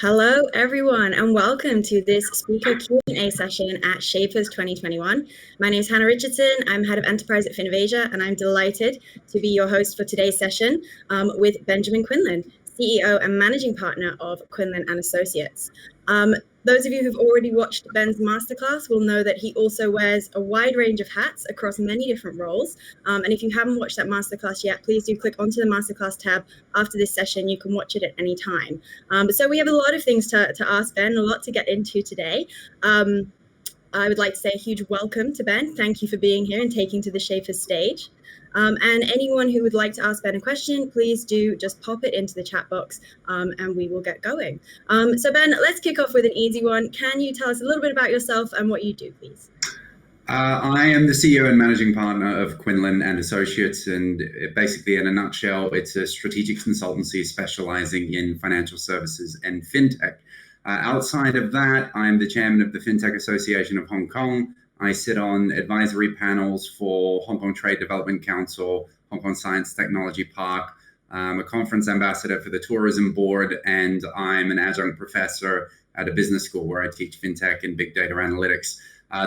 Hello, everyone, and welcome to this speaker Q&A session at Shaperz 2021. My name is Hannah Richardson. I'm head of enterprise at Finnovasia, and I'm delighted to be your host for today's session with Benjamin Quinlan, CEO and managing partner of Quinlan and Associates. Those of you who've already watched Ben's masterclass will know that he also wears a wide range of hats across many different roles. And if you haven't watched that masterclass yet, please do click onto the masterclass tab after this session. You can watch it at any time. So we have a lot of things to ask Ben, a lot to get into today. I would like to say a huge welcome to Ben. Thank you for being here and taking to the Shaperz stage. And anyone who would like to ask Ben a question, please do just pop it into the chat box and we will get going. So Ben, let's kick off with an easy one. Can you tell us a little bit about yourself and what you do, please? I am the CEO and managing partner of Quinlan and Associates, and basically in a nutshell, it's a strategic consultancy specializing in financial services and fintech. Outside of that, I'm the chairman of the Fintech Association of Hong Kong. I sit on advisory panels for Hong Kong Trade Development Council, Hong Kong Science Technology Park. I'm a conference ambassador for the tourism board, and I'm an adjunct professor at a business school where I teach fintech and big data analytics.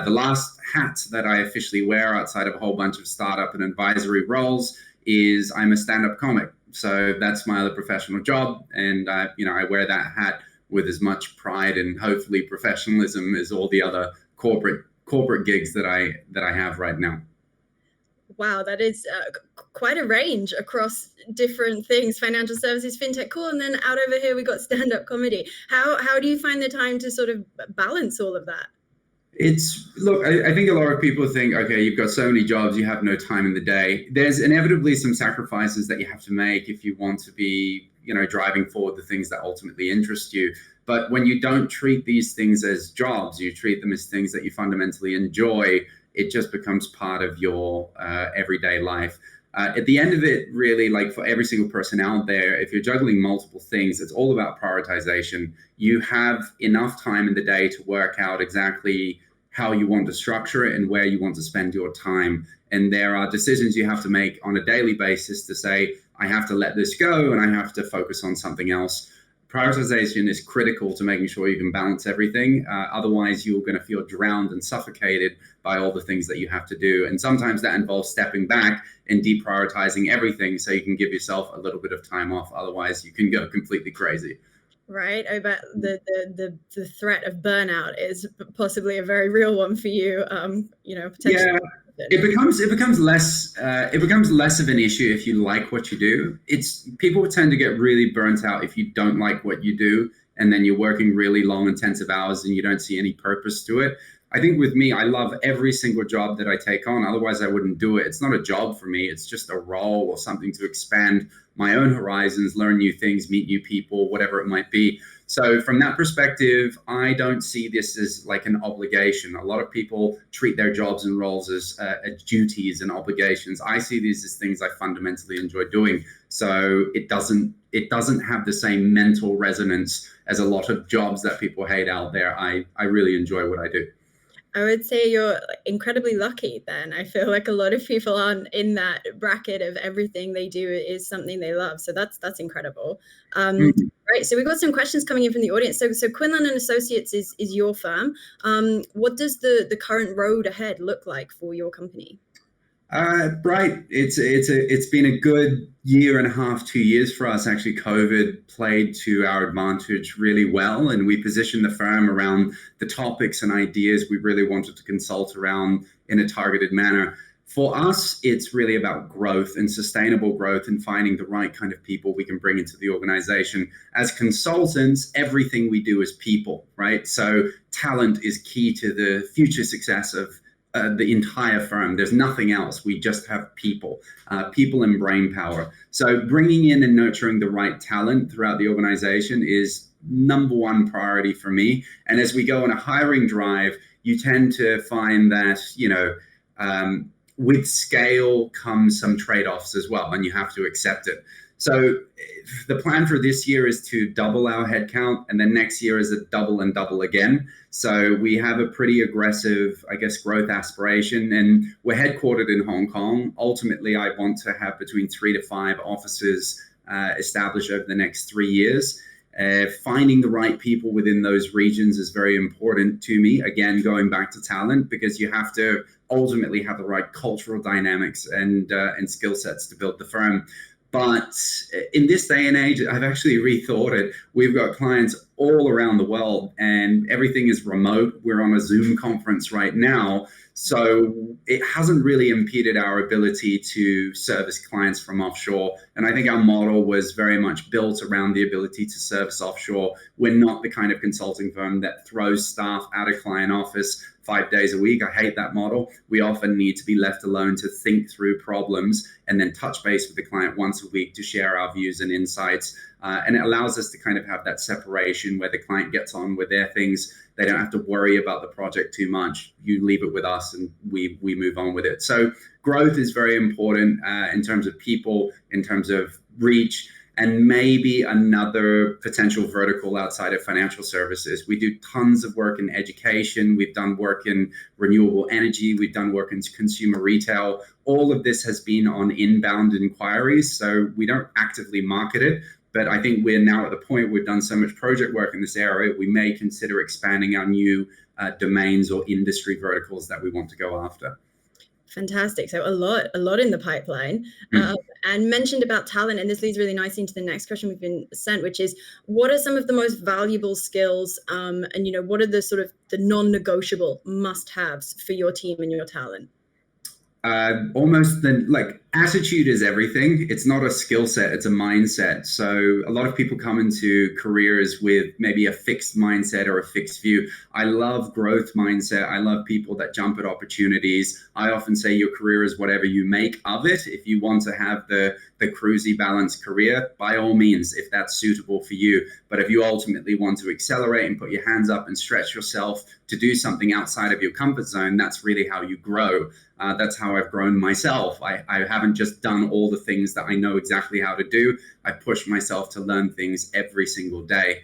The last hat that I officially wear outside of a whole bunch of startup and advisory roles is I'm a stand-up comic. So that's my other professional job, and I wear that hat with as much pride and hopefully professionalism as all the other corporate gigs that I have right now. Wow, that is quite a range across different things: financial services, fintech, cool, and then out over here we got stand-up comedy. How do you find the time to sort of balance all of that? I think a lot of people think, okay, you've got so many jobs, you have no time in the day. There's inevitably some sacrifices that you have to make if you want to be, driving forward the things that ultimately interest you. But when you don't treat these things as jobs, you treat them as things that you fundamentally enjoy, it just becomes part of your everyday life. At the end of it, really, like for every single person out there, if you're juggling multiple things, it's all about prioritization. You have enough time in the day to work out exactly how you want to structure it and where you want to spend your time. And there are decisions you have to make on a daily basis to say, I have to let this go and I have to focus on something else. Prioritization is critical to making sure you can balance everything. Otherwise, you're going to feel drowned and suffocated by all the things that you have to do. And sometimes that involves stepping back and deprioritizing everything so you can give yourself a little bit of time off. Otherwise, you can go completely crazy. Right. I bet the threat of burnout is possibly a very real one for you. Potentially. Yeah. It becomes less of an issue if you like what you do. People tend to get really burnt out if you don't like what you do, and then you're working really long, intensive hours and you don't see any purpose to it. I think with me, I love every single job that I take on. Otherwise, I wouldn't do it. It's not a job for me. It's just a role or something to expand my own horizons, learn new things, meet new people, whatever it might be. So from that perspective, I don't see this as like an obligation. A lot of people treat their jobs and roles as duties and obligations. I see these as things I fundamentally enjoy doing. So it doesn't have the same mental resonance as a lot of jobs that people hate out there. I really enjoy what I do. I would say you're incredibly lucky then. I feel like a lot of people aren't in that bracket of everything they do is something they love. So that's incredible. Right. So we've got some questions coming in from the audience. So Quinlan and Associates is your firm. What does the current road ahead look like for your company? Right. It's been a good year and a half, 2 years for us. Actually, COVID played to our advantage really well, and we positioned the firm around the topics and ideas we really wanted to consult around in a targeted manner. For us, it's really about growth and sustainable growth and finding the right kind of people we can bring into the organization. As consultants, everything we do is people, right? So talent is key to the future success of the entire firm. There's nothing else. We just have people and brain power. So bringing in and nurturing the right talent throughout the organization is number one priority for me. And as we go on a hiring drive, you tend to find that, with scale comes some trade-offs as well, and you have to accept it. So the plan for this year is to double our headcount, and then next year is a double and double again. So we have a pretty aggressive, growth aspiration, and we're headquartered in Hong Kong. Ultimately, I want to have between 3 to 5 offices established over the next 3 years. Finding the right people within those regions is very important to me. Again, going back to talent, because you have to ultimately have the right cultural dynamics and skill sets to build the firm. But in this day and age, I've actually rethought it. We've got clients all around the world and everything is remote. We're on a Zoom conference right now. So it hasn't really impeded our ability to service clients from offshore. And I think our model was very much built around the ability to service offshore. We're not the kind of consulting firm that throws staff out of client office 5 days a week. I hate that model. We often need to be left alone to think through problems and then touch base with the client once a week to share our views and insights. And it allows us to kind of have that separation where the client gets on with their things. They don't have to worry about the project too much. You leave it with us and we move on with it. So growth is very important in terms of people, in terms of reach, and maybe another potential vertical outside of financial services. We do tons of work in education. We've done work in renewable energy. We've done work in consumer retail. All of this has been on inbound inquiries, so we don't actively market it. But I think we're now at the point we've done so much project work in this area, we may consider expanding our new domains or industry verticals that we want to go after. Fantastic. So a lot in the pipeline. And mentioned about talent, and this leads really nicely into the next question we've been sent, which is, what are some of the most valuable skills and what are the sort of the non-negotiable must-haves for your team and your talent? Almost attitude is everything. It's not a skill set, it's a mindset. So a lot of people come into careers with maybe a fixed mindset or a fixed view. I love growth mindset. I love people that jump at opportunities. I often say your career is whatever you make of it. If you want to have the cruisy balanced career, by all means, if that's suitable for you. But if you ultimately want to accelerate and put your hands up and stretch yourself to do something outside of your comfort zone, that's really how you grow. That's how I've grown myself. I haven't just done all the things that I know exactly how to do. I push myself to learn things every single day.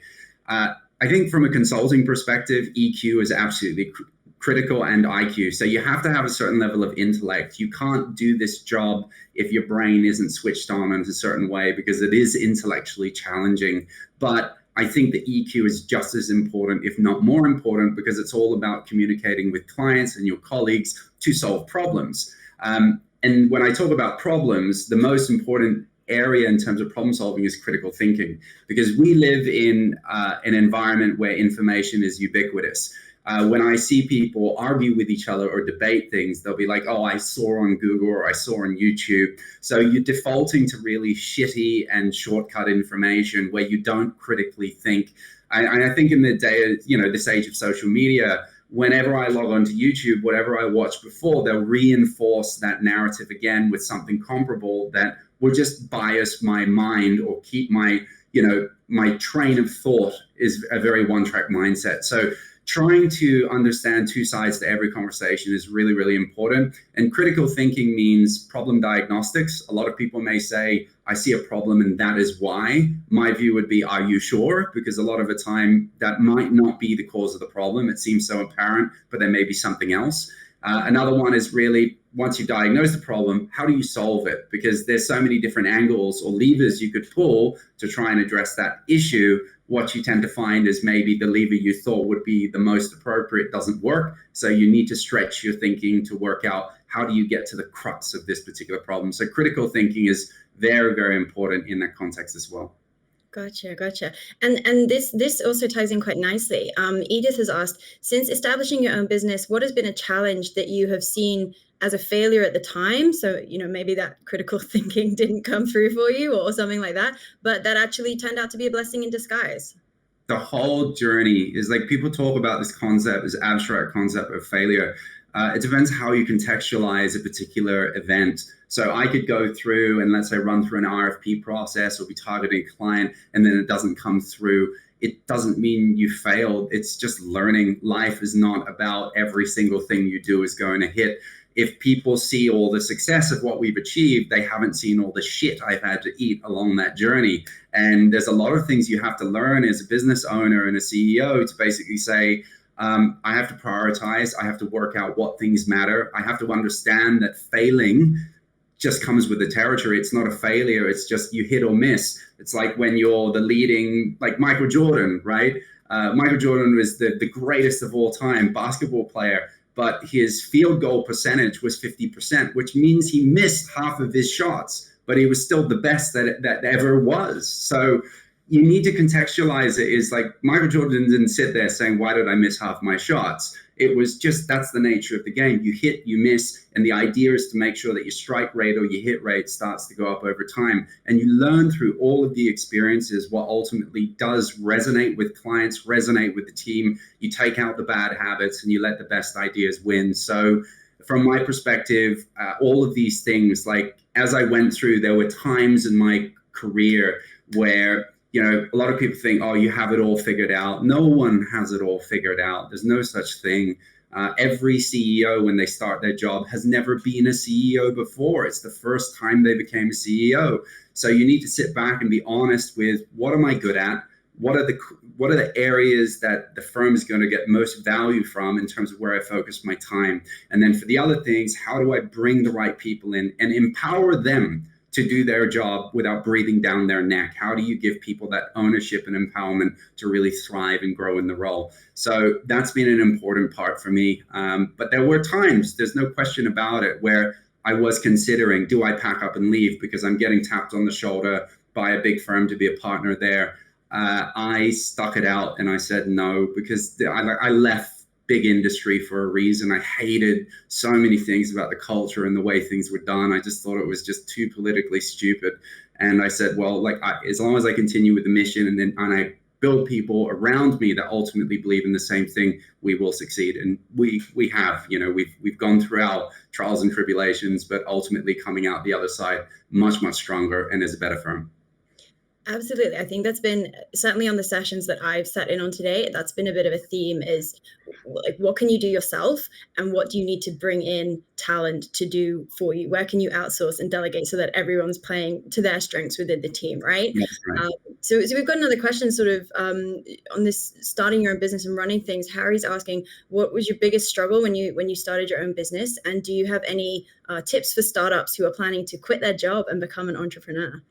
I think from a consulting perspective, EQ is absolutely critical, and IQ. So you have to have a certain level of intellect. You can't do this job if your brain isn't switched on in a certain way, because it is intellectually challenging. But I think the EQ is just as important, if not more important, because it's all about communicating with clients and your colleagues to solve problems. And when I talk about problems, the most important area in terms of problem solving is critical thinking, because we live in an environment where information is ubiquitous. When I see people argue with each other or debate things, they'll be like, oh, I saw on Google or I saw on YouTube. So you're defaulting to really shitty and shortcut information where you don't critically think. And I think in the day, this age of social media, whenever I log onto YouTube, whatever I watched before, they'll reinforce that narrative again with something comparable that will just bias my mind or keep my train of thought is a very one-track mindset. So trying to understand two sides to every conversation is really, really important. And critical thinking means problem diagnostics. A lot of people may say, I see a problem and that is why. My view would be, are you sure? Because a lot of the time that might not be the cause of the problem. It seems so apparent, but there may be something else. Another one is really, once you diagnose the problem, how do you solve it? Because there's so many different angles or levers you could pull to try and address that issue. What you tend to find is maybe the lever you thought would be the most appropriate doesn't work. So you need to stretch your thinking to work out, how do you get to the crux of this particular problem? So critical thinking is very, very important in that context as well. Gotcha. And this also ties in quite nicely. Edith has asked, since establishing your own business, what has been a challenge that you have seen as a failure at the time? So, maybe that critical thinking didn't come through for you or something like that, but that actually turned out to be a blessing in disguise. The whole journey is like, people talk about this concept, this abstract concept of failure. It depends how you contextualize a particular event. So I could go through and let's say run through an RFP process or be targeting a client and then it doesn't come through. It doesn't mean you failed. It's just learning. Life is not about every single thing you do is going to hit. If people see all the success of what we've achieved, they haven't seen all the shit I've had to eat along that journey. And there's a lot of things you have to learn as a business owner and a CEO to basically say, I have to prioritize. I have to work out what things matter. I have to understand that failing just comes with the territory. It's not a failure. It's just you hit or miss. It's like when you're the leading, like Michael Jordan, right? Michael Jordan was the greatest of all time basketball player, but his field goal percentage was 50%, which means he missed half of his shots, but he was still the best that ever was. So you need to contextualize it. Is like Michael Jordan didn't sit there saying, why did I miss half my shots? It was just, that's the nature of the game. You hit, you miss, and the idea is to make sure that your strike rate or your hit rate starts to go up over time. And you learn through all of the experiences what ultimately does resonate with clients, resonate with the team. You take out the bad habits and you let the best ideas win. So from my perspective, all of these things, like as I went through, there were times in my career where a lot of people think, oh, you have it all figured out. No one has it all figured out. There's no such thing. Every CEO, when they start their job, has never been a CEO before. It's the first time they became a CEO. So you need to sit back and be honest with, what am I good at? What are the areas that the firm is going to get most value from in terms of where I focus my time? And then for the other things, how do I bring the right people in and empower them to do their job without breathing down their neck? How do you give people that ownership and empowerment to really thrive and grow in the role? So that's been an important part for me. But there were times, there's no question about it, where I was considering, do I pack up and leave because I'm getting tapped on the shoulder by a big firm to be a partner there? I stuck it out and I said no, because I left big industry for a reason. I hated so many things about the culture and the way things were done. I just thought it was just too politically stupid. And I said, well, as long as I continue with the mission and I build people around me that ultimately believe in the same thing, we will succeed. And we have, we've gone through our trials and tribulations, but ultimately coming out the other side much, much stronger and as a better firm. Absolutely. I think that's been, certainly on the sessions that I've sat in on today, that's been a bit of a theme, is like, what can you do yourself and what do you need to bring in talent to do for you? Where can you outsource and delegate so that everyone's playing to their strengths within the team, right? That's right. So we've got another question sort of on this starting your own business and running things. Harry's asking, what was your biggest struggle when you started your own business? And do you have any tips for startups who are planning to quit their job and become an entrepreneur?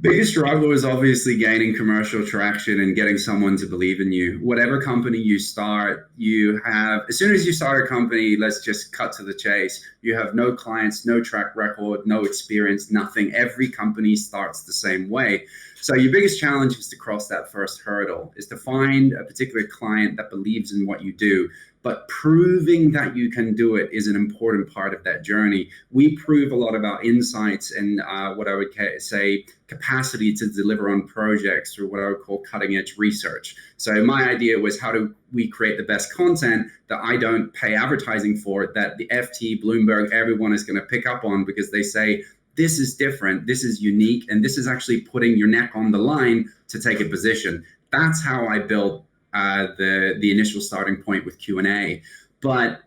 Biggest struggle is obviously gaining commercial traction and getting someone to believe in you. Whatever company you start, as soon as you start a company, let's just cut to the chase. You have no clients, no track record, no experience, nothing. Every company starts the same way. So your biggest challenge is to cross that first hurdle, is to find a particular client that believes in what you do. But proving that you can do it is an important part of that journey. We prove a lot of our insights and what I would say capacity to deliver on projects through what I would call cutting edge research. So my idea was, how do we create the best content that I don't pay advertising for, that the FT, Bloomberg, everyone is going to pick up on because they say, this is different, this is unique, and this is actually putting your neck on the line to take a position. That's how I built the initial starting point with Q&A. But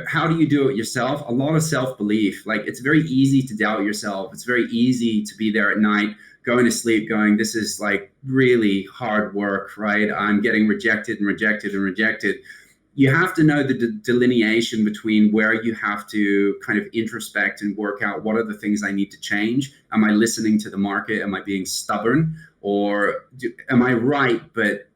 how do you do it yourself? A lot of self-belief. Like, it's very easy to doubt yourself. It's very easy to be there at night, going to sleep, going, this is like really hard work, right? I'm getting rejected and rejected and rejected. You have to know the delineation between where you have to kind of introspect and work out, what are the things I need to change? Am I listening to the market? Am I being stubborn? Or am I right, but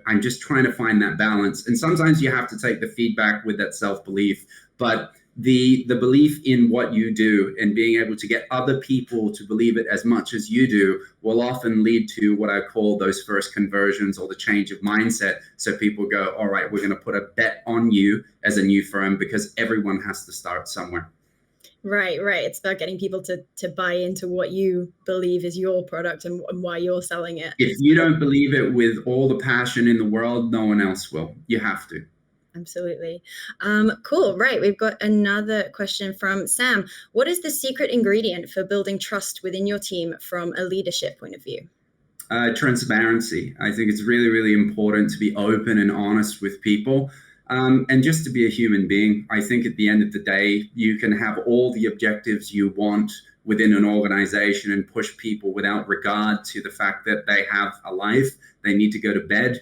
I'm just trying to find that balance. And sometimes you have to take the feedback with that self-belief, but the belief in what you do and being able to get other people to believe it as much as you do will often lead to what I call those first conversions, or the change of mindset. So people go, all right, we're going to put a bet on you as a new firm, because everyone has to start somewhere. Right. It's about getting people to buy into what you believe is your product and why you're selling it. If you don't believe it with all the passion in the world, no one else will. You have to. Absolutely. Cool. Right. We've got another question from Sam. What is the secret ingredient for building trust within your team from a leadership point of view? Transparency. I think it's really, really important to be open and honest with people. And just to be a human being. I think at the end of the day, you can have all the objectives you want within an organization and push people without regard to the fact that they have a life, they need to go to bed,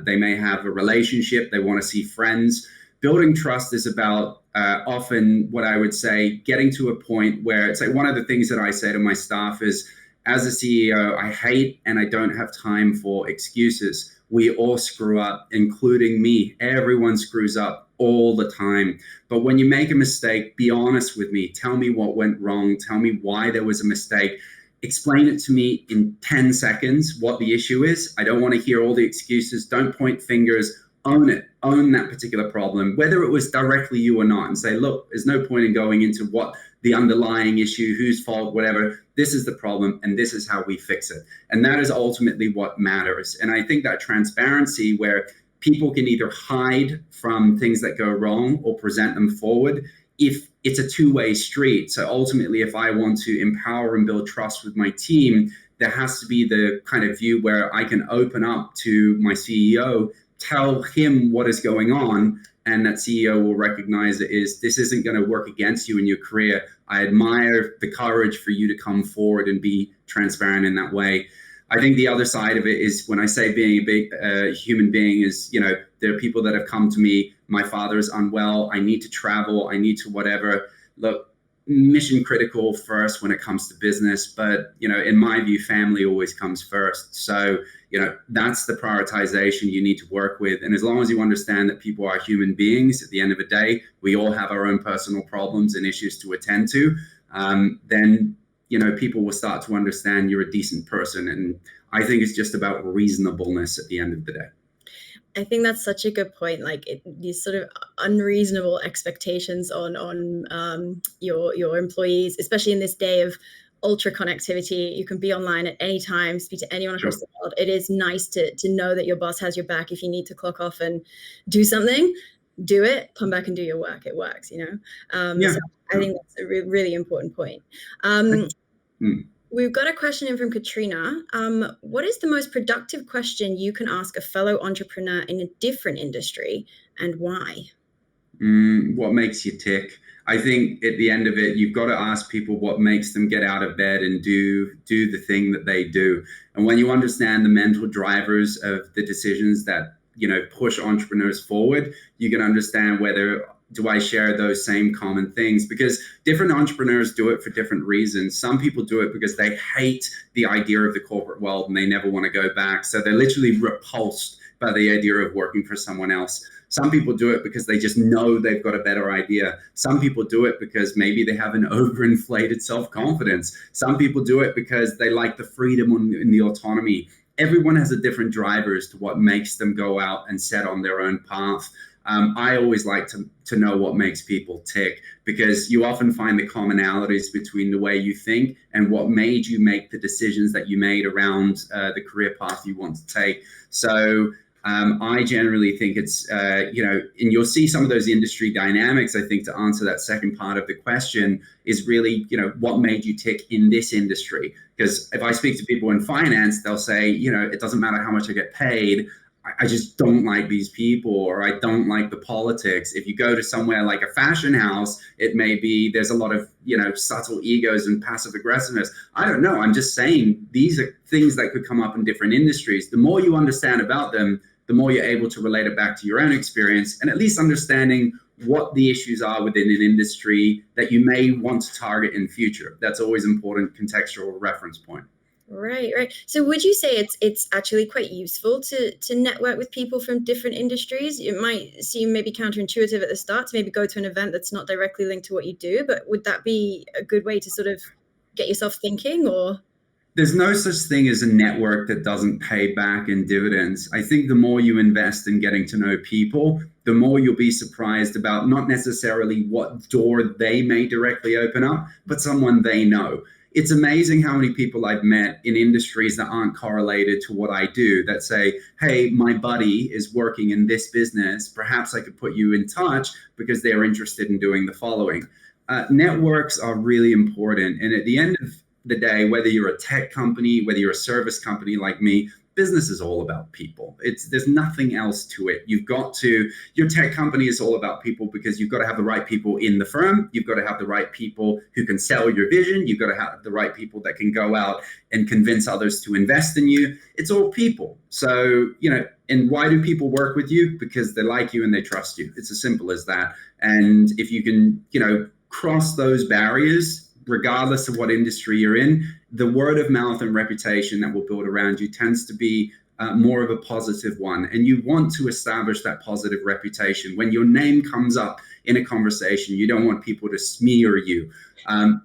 they may have a relationship, they want to see friends. building trust is about often what I would say, getting to a point where it's like one of the things that I say to my staff is, as a CEO, I hate and I don't have time for excuses. We all screw up, including me. Everyone screws up all the time. But when you make a mistake, be honest with me. Tell me what went wrong. Tell me why there was a mistake. Explain it to me in 10 seconds what the issue is. I don't want to hear all the excuses. Don't point fingers. Own it. Own that particular problem, whether it was directly you or not, and say, look, there's no point in going into what the underlying issue, whose fault, whatever. This is the problem, and this is how we fix it. And that is ultimately what matters. And I think that transparency, where people can either hide from things that go wrong or present them forward, if it's a two-way street. So ultimately, if I want to empower and build trust with my team, there has to be the kind of view where I can open up to my CEO, tell him what is going on, and that CEO will recognize this isn't going to work against you in your career. I admire the courage for you to come forward and be transparent in that way. I think the other side of it is, when I say being a big human being, is, there are people that have come to me, my father is unwell, I need to travel, I need to whatever. Look, mission critical first when it comes to business, but in my view, family always comes first. So that's the prioritization you need to work with. And as long as you understand that people are human beings, at the end of the day, we all have our own personal problems and issues to attend to, then people will start to understand you're a decent person. And I think it's just about reasonableness at the end of the day. I think that's such a good point. Like these sort of unreasonable expectations on your employees, especially in this day of ultra connectivity. You can be online at any time, speak to anyone across the world. It is nice to know that your boss has your back. If you need to clock off and do something, do it, come back and do your work. It works, So I think that's a really important point. We've got a question in from Katrina. What is the most productive question you can ask a fellow entrepreneur in a different industry, and why? What makes you tick? I think at the end of it, you've got to ask people what makes them get out of bed and do the thing that they do. And when you understand the mental drivers of the decisions that push entrepreneurs forward, you can understand whether do I share those same common things, because different entrepreneurs do it for different reasons. Some people do it because they hate the idea of the corporate world and they never want to go back. So they're literally repulsed by the idea of working for someone else. Some people do it because they just know they've got a better idea. Some people do it because maybe they have an overinflated self-confidence. Some people do it because they like the freedom and the autonomy. Everyone has a different driver as to what makes them go out and set on their own path. I always like to know what makes people tick, because you often find the commonalities between the way you think and what made you make the decisions that you made around the career path you want to take. So I generally think it's, and you'll see some of those industry dynamics. I think to answer that second part of the question is really, what made you tick in this industry? Because if I speak to people in finance, they'll say, it doesn't matter how much I get paid. I just don't like these people, or I don't like the politics. If you go to somewhere like a fashion house, it may be there's a lot of, subtle egos and passive aggressiveness. I don't know. I'm just saying these are things that could come up in different industries. The more you understand about them, the more you're able to relate it back to your own experience, and at least understanding what the issues are within an industry that you may want to target in future. That's always important contextual reference point. Right. So would you say it's actually quite useful to network with people from different industries? It might seem maybe counterintuitive at the start to maybe go to an event that's not directly linked to what you do, but would that be a good way to sort of get yourself thinking? Or there's no such thing as a network that doesn't pay back in dividends. I think the more you invest in getting to know people, the more you'll be surprised about not necessarily what door they may directly open up, but someone they know. It's amazing how many people I've met in industries that aren't correlated to what I do that say, hey, my buddy is working in this business. Perhaps I could put you in touch because they're interested in doing the following. Networks are really important. And at the end of the day, whether you're a tech company, whether you're a service company like me, business is all about people. There's nothing else to it. Your tech company is all about people because you've got to have the right people in the firm. You've got to have the right people who can sell your vision. You've got to have the right people that can go out and convince others to invest in you. It's all people. So, And why do people work with you? Because they like you and they trust you. It's as simple as that. And if you can, cross those barriers, regardless of what industry you're in, the word of mouth and reputation that will build around you tends to be more of a positive one. And you want to establish that positive reputation. When your name comes up in a conversation, you don't want people to smear you.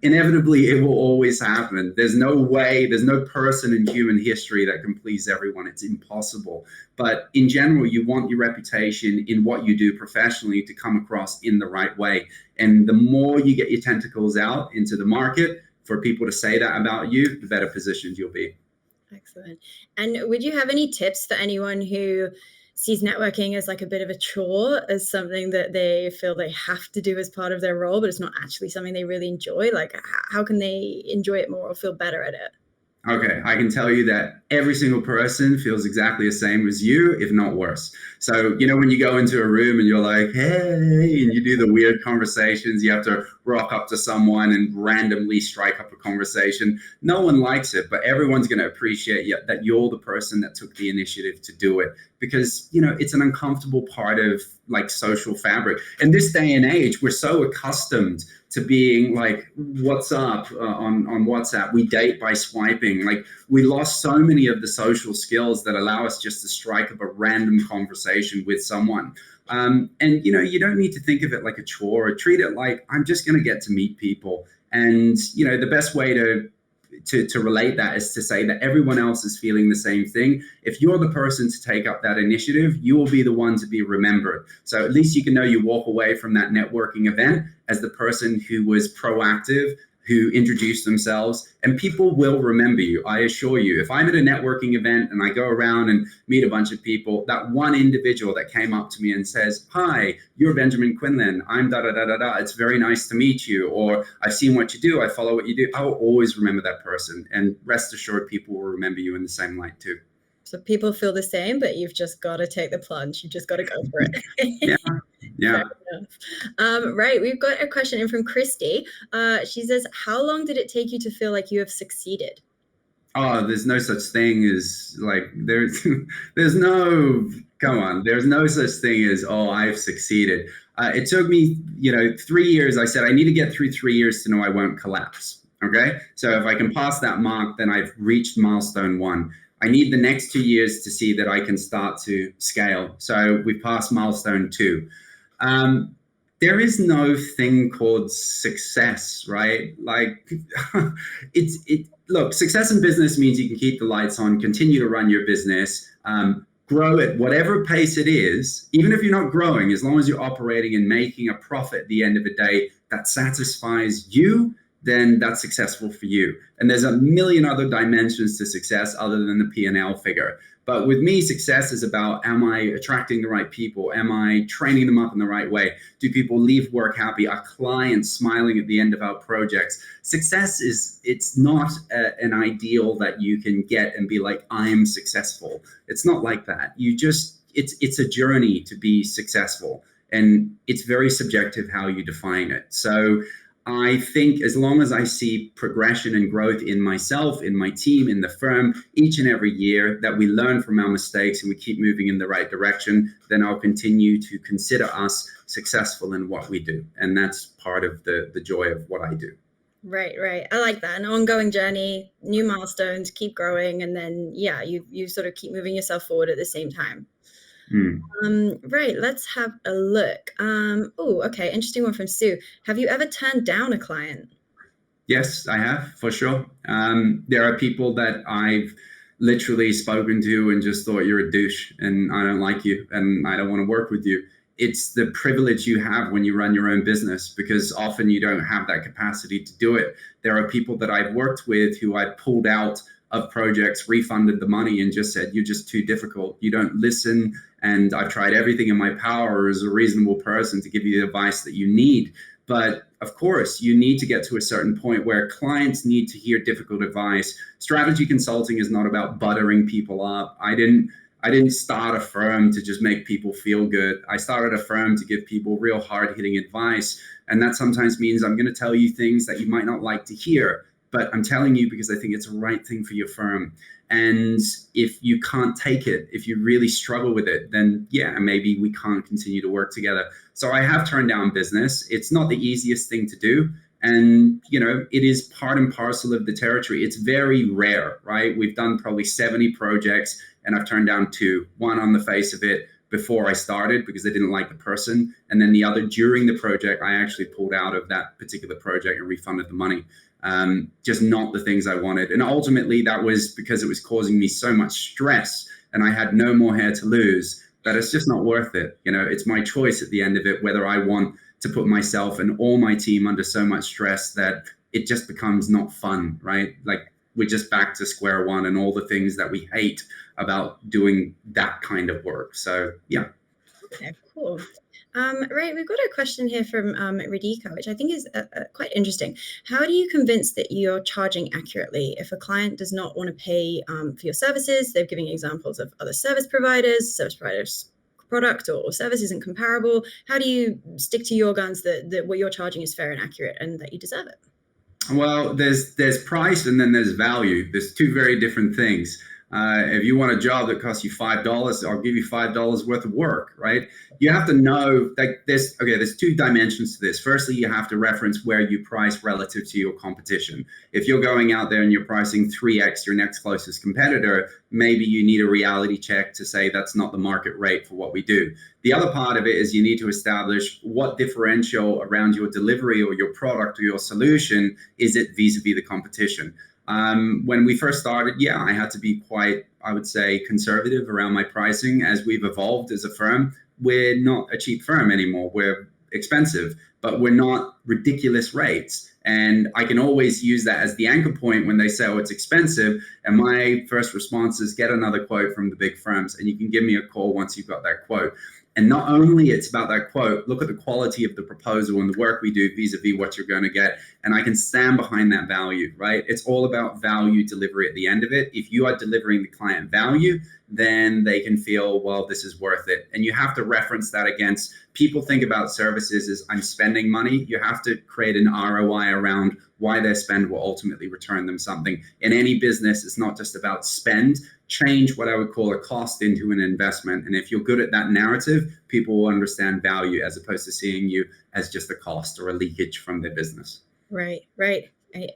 Inevitably, it will always happen. There's no person in human history that can please everyone. It's impossible. But in general, you want your reputation in what you do professionally to come across in the right way. And the more you get your tentacles out into the market for people to say that about you, the better positioned you'll be. Excellent. And would you have any tips for anyone who sees networking as like a bit of a chore, as something that they feel they have to do as part of their role, but it's not actually something they really enjoy? Like, how can they enjoy it more or feel better at it? Okay, I can tell you that every single person feels exactly the same as you, if not worse. So, when you go into a room and you're like, hey, and you do the weird conversations, you have to rock up to someone and randomly strike up a conversation. No one likes it, but everyone's going to appreciate that you're the person that took the initiative to do it, because, it's an uncomfortable part of like social fabric. In this day and age, we're so accustomed to being like, what's up on WhatsApp? We date by swiping. Like, we lost so many of the social skills that allow us just to strike up a random conversation with someone. And, you don't need to think of it like a chore, or treat it like, I'm just going to get to meet people. And, the best way to relate that is to say that everyone else is feeling the same thing. If you're the person to take up that initiative, you will be the one to be remembered. So at least you can know you walk away from that networking event as the person who was proactive, who introduced themselves, and people will remember you. I assure you, if I'm at a networking event and I go around and meet a bunch of people, that one individual that came up to me and says, hi, you're Benjamin Quinlan, I'm da-da-da-da-da, it's very nice to meet you, or I've seen what you do, I follow what you do, I'll always remember that person. And rest assured, people will remember you in the same light too. So people feel the same, but you've just got to take the plunge. You've just got to go for Yeah. it. Fair enough. Right. We've got a question in from Christy. She says, how long did it take you to feel like you have succeeded? Oh, there's no such thing as like, there's no such thing as, oh, I've succeeded. It took me, 3 years. I said, I need to get through 3 years to know I won't collapse. Okay. So if I can pass that mark, then I've reached milestone 1. I need the next 2 years to see that I can start to scale. So we've passed milestone 2. There is no thing called success, right? Like, look, success in business means you can keep the lights on, continue to run your business, grow at whatever pace it is. Even if you're not growing, as long as you're operating and making a profit at the end of the day that satisfies you, then that's successful for you. And there's a million other dimensions to success other than the P&L figure. But with me, success is about, am I attracting the right people? Am I training them up in the right way? Do people leave work happy? Are clients smiling at the end of our projects? Success it's not an ideal that you can get and be like, I'm successful. It's not like that. It's a journey to be successful. And it's very subjective how you define it. So I think as long as I see progression and growth in myself, in my team, in the firm, each and every year, that we learn from our mistakes and we keep moving in the right direction, then I'll continue to consider us successful in what we do. And that's part of the joy of what I do. Right. I like that. An ongoing journey, new milestones, keep growing. And then, yeah, you sort of keep moving yourself forward at the same time. Right, let's have a look. Oh, okay, interesting one from Sue. Have you ever turned down a client? Yes, I have, for sure. There are people that I've literally spoken to and just thought, you're a douche and I don't like you and I don't want to work with you. It's the privilege you have when you run your own business, because often you don't have that capacity to do it. There are people that I've worked with who I pulled out of projects, refunded the money, and just said, you're just too difficult. You don't listen. And I've tried everything in my power as a reasonable person to give you the advice that you need. But of course, you need to get to a certain point where clients need to hear difficult advice. Strategy consulting is not about buttering people up. I didn't start a firm to just make people feel good. I started a firm to give people real hard-hitting advice. And that sometimes means I'm going to tell you things that you might not like to hear. but I'm telling you because I think it's the right thing for your firm. And if you can't take it, if you really struggle with it, then yeah, maybe we can't continue to work together. So I have turned down business. It's not the easiest thing to do. And, it is part and parcel of the territory. It's very rare, right? We've done probably 70 projects and I've turned down two, one on the face of it before I started because I didn't like the person. And then the other during the project, I actually pulled out of that particular project and refunded the money. Just not the things I wanted. And ultimately that was because it was causing me so much stress and I had no more hair to lose that it's just not worth it. It's my choice at the end of it, whether I want to put myself and all my team under so much stress that it just becomes not fun, right? Like we're just back to square one and all the things that we hate about doing that kind of work. So, yeah. Okay, cool. Right, we've got a question here from Radhika, which I think is quite interesting. How do you convince that you're charging accurately if a client does not want to pay for your services? They're giving examples of other service providers product or service isn't comparable. How do you stick to your guns that what you're charging is fair and accurate and that you deserve it? Well, there's price and then there's value. There's two very different things. If you want a job that costs you $5, I'll give you $5 worth of work, right? You have to know that there's two dimensions to this. Firstly, you have to reference where you price relative to your competition. If you're going out there and you're pricing 3x your next closest competitor, maybe you need a reality check to say that's not the market rate for what we do. The other part of it is you need to establish what differential around your delivery or your product or your solution is it vis-a-vis the competition. When we first started, I had to be quite, I would say, conservative around my pricing. As we've evolved as a firm, we're not a cheap firm anymore. We're expensive, but we're not ridiculous rates. And I can always use that as the anchor point when they say, oh, it's expensive. And my first response is get another quote from the big firms and you can give me a call once you've got that quote. And not only it's about that quote, look at the quality of the proposal and the work we do vis-a-vis what you're going to get. And I can stand behind that value, right? It's all about value delivery at the end of it. If you are delivering the client value, then they can feel, well, this is worth it. And you have to reference that against, people think about services as I'm spending money. You have to create an ROI around why their spend will ultimately return them something. In any business, it's not just about spend. Change what I would call a cost into an investment. And if you're good at that narrative, people will understand value as opposed to seeing you as just a cost or a leakage from their business. Right.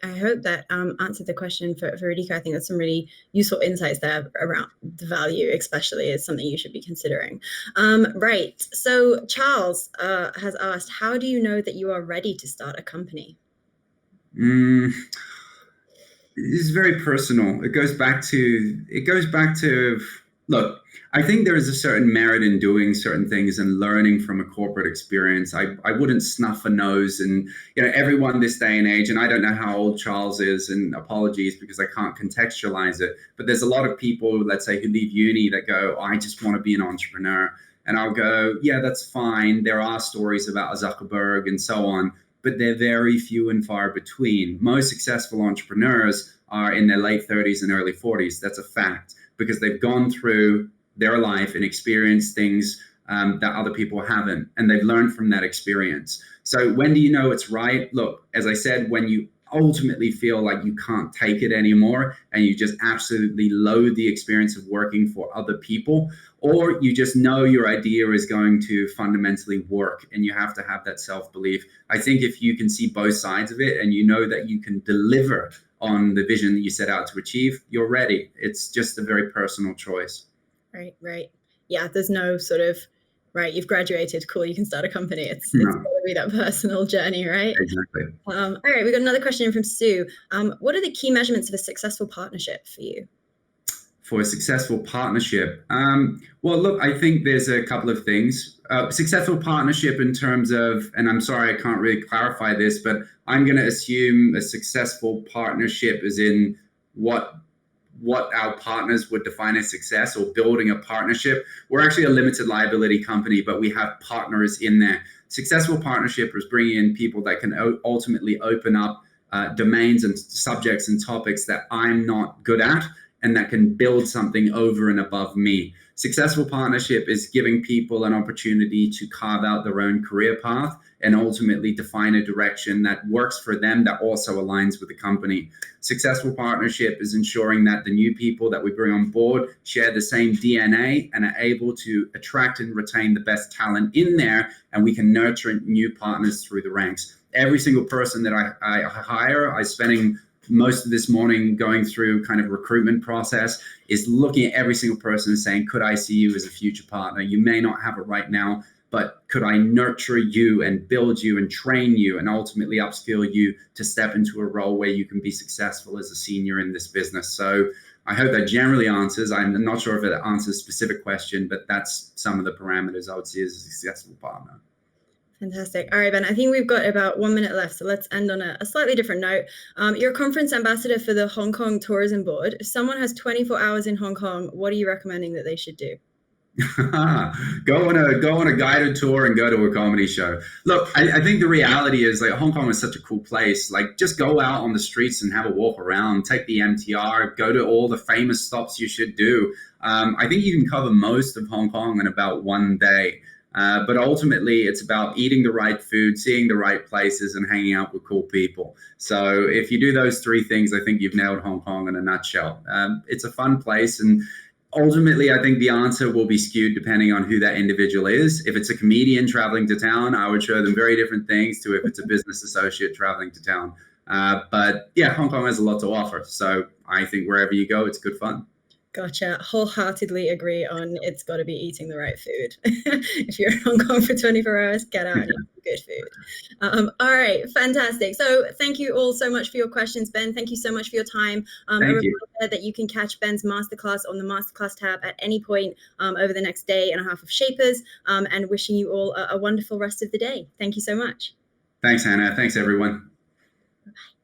I hope that answered the question for Radhika. I think that's some really useful insights there around the value, especially is something you should be considering. Right. So Charles has asked, how do you know that you are ready to start a company? It's very personal. It goes back to, look, I think there is a certain merit in doing certain things and learning from a corporate experience. I wouldn't snuff a nose and, everyone this day and age, and I don't know how old Charles is, and apologies because I can't contextualize it, but there's a lot of people, let's say, who leave uni that go, oh, I just want to be an entrepreneur. And I'll go, yeah, that's fine. There are stories about Zuckerberg and so on, but they're very few and far between. Most successful entrepreneurs are in their late 30s and early 40s. That's a fact because they've gone through their life and experienced things that other people haven't, and they've learned from that experience. So when do you know it's right? Look, as I said, when you ultimately feel like you can't take it anymore and you just absolutely loathe the experience of working for other people, or you just know your idea is going to fundamentally work and you have to have that self-belief. I think if you can see both sides of it and you know that you can deliver on the vision that you set out to achieve, you're ready. It's just a very personal choice. Right. Yeah, there's no sort of, right, you've graduated, cool, you can start a company. It's got to be that personal journey, right? Exactly. All right, we've got another question in from Sue. What are the key measurements of a successful partnership for you? For a successful partnership? Well, look, I think there's a couple of things. Successful partnership in terms of, and I'm sorry, I can't really clarify this, but I'm going to assume a successful partnership is in what our partners would define as success or building a partnership. We're actually a limited liability company, but we have partners in there. Successful partnership is bringing in people that can ultimately open up domains and subjects and topics that I'm not good at and that can build something over and above me. Successful partnership is giving people an opportunity to carve out their own career path and ultimately define a direction that works for them, that also aligns with the company. Successful partnership is ensuring that the new people that we bring on board share the same DNA and are able to attract and retain the best talent in there, and we can nurture new partners through the ranks. Every single person that I hire, I'm spending most of this morning going through kind of recruitment process, is looking at every single person and saying, could I see you as a future partner? You may not have it right now, but could I nurture you and build you and train you and ultimately upskill you to step into a role where you can be successful as a senior in this business? So I hope that generally answers. I'm not sure if it answers a specific question, but that's some of the parameters I would see as a successful partner. Fantastic. All right, Ben, I think we've got about 1 minute left, so let's end on a slightly different note. You're a conference ambassador for the Hong Kong Tourism Board. If someone has 24 hours in Hong Kong, what are you recommending that they should do? Go on a guided tour and go to a comedy show. Look, I think the reality is, like, Hong Kong is such a cool place. Like, just go out on the streets and have a walk around, take the MTR, go to all the famous stops you should do. I think you can cover most of Hong Kong in about one day. But ultimately, it's about eating the right food, seeing the right places, and hanging out with cool people. So if you do those three things, I think you've nailed Hong Kong in a nutshell. It's a fun place, and ultimately, I think the answer will be skewed depending on who that individual is. If it's a comedian traveling to town, I would show them very different things to if it's a business associate traveling to town. But yeah, Hong Kong has a lot to offer. So I think wherever you go, it's good fun. Gotcha. Wholeheartedly agree on it's got to be eating the right food. If you're in Hong Kong for 24 hours, get out and eat good food. All right, fantastic. So thank you all so much for your questions, Ben. Thank you so much for your time. Thank you. That you can catch Ben's Masterclass on the Masterclass tab at any point over the next day and a half of Shaperz, and wishing you all a wonderful rest of the day. Thank you so much. Thanks, Hannah. Thanks, everyone. Bye-bye.